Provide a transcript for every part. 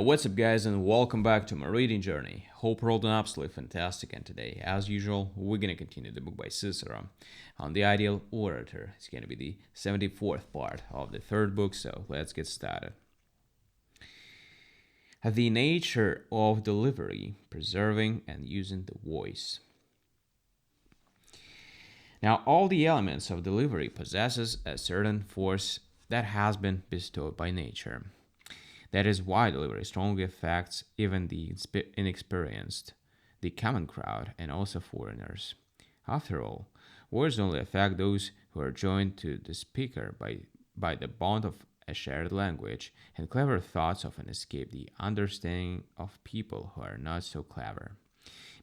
What's up, guys, and welcome back to my reading journey. Hope you're all doing absolutely fantastic. And today, as usual, we're gonna continue the book by Cicero on the ideal orator. It's gonna be the 74th part of the third book, so let's get started. The nature of delivery, preserving and using the voice. Now, all the elements of delivery possesses a certain force that has been bestowed by nature. That is why delivery strongly affects even the inexperienced, the common crowd, and also foreigners. After all, words only affect those who are joined to the speaker by the bond of a shared language, and clever thoughts often escape the understanding of people who are not so clever.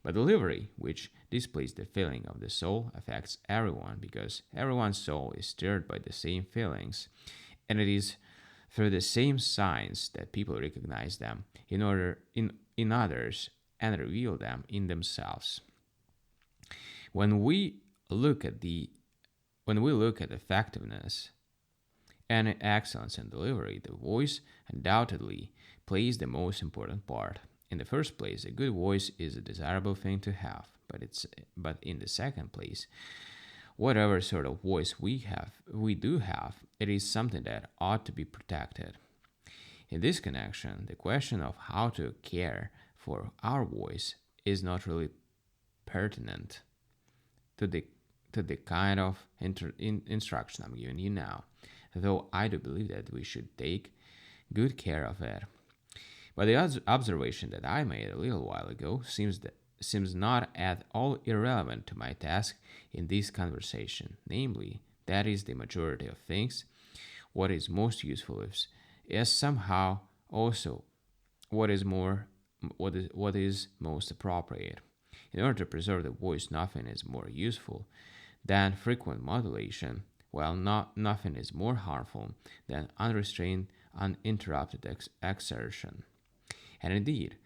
But delivery, which displays the feeling of the soul, affects everyone because everyone's soul is stirred by the same feelings, and it is through the same signs that people recognize them in others and reveal them in themselves. When we look at effectiveness and excellence in delivery, the voice undoubtedly plays the most important part. In the first place, a good voice is a desirable thing to have, but in the second place, whatever sort of voice we do have, it is something that ought to be protected. In this connection, the question of how to care for our voice is not really pertinent to the kind of instruction I'm giving you now, though I do believe that we should take good care of it. But the observation that I made a little while ago seems not at all irrelevant to my task in this conversation, namely, that is the majority of things. What is most useful is somehow also what is most appropriate. In order to preserve the voice, nothing is more useful than frequent modulation, while nothing is more harmful than unrestrained, uninterrupted exertion. And indeed,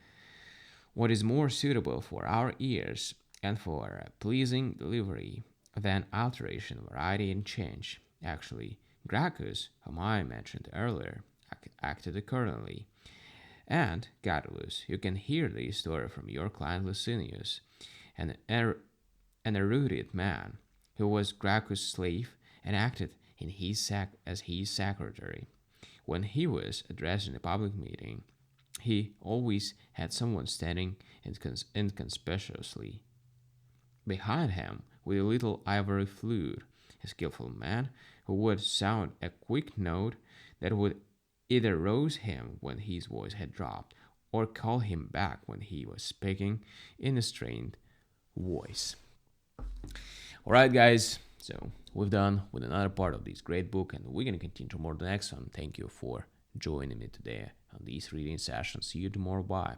what is more suitable for our ears and for a pleasing delivery than alteration, variety, and change? Actually, Gracchus, whom I mentioned earlier, acted accordingly. And Catullus, you can hear the story from your client Licinius, an erudite man who was Gracchus' slave and acted as his secretary. When he was addressing a public meeting, he always had someone standing inconspicuously behind him with a little ivory flute, a skillful man who would sound a quick note that would either rouse him when his voice had dropped or call him back when he was speaking in a strained voice. Alright, guys, so we've done with another part of this great book, and we're going to continue tomorrow the next one. Thank you for joining me today on these reading sessions. See you tomorrow. Bye.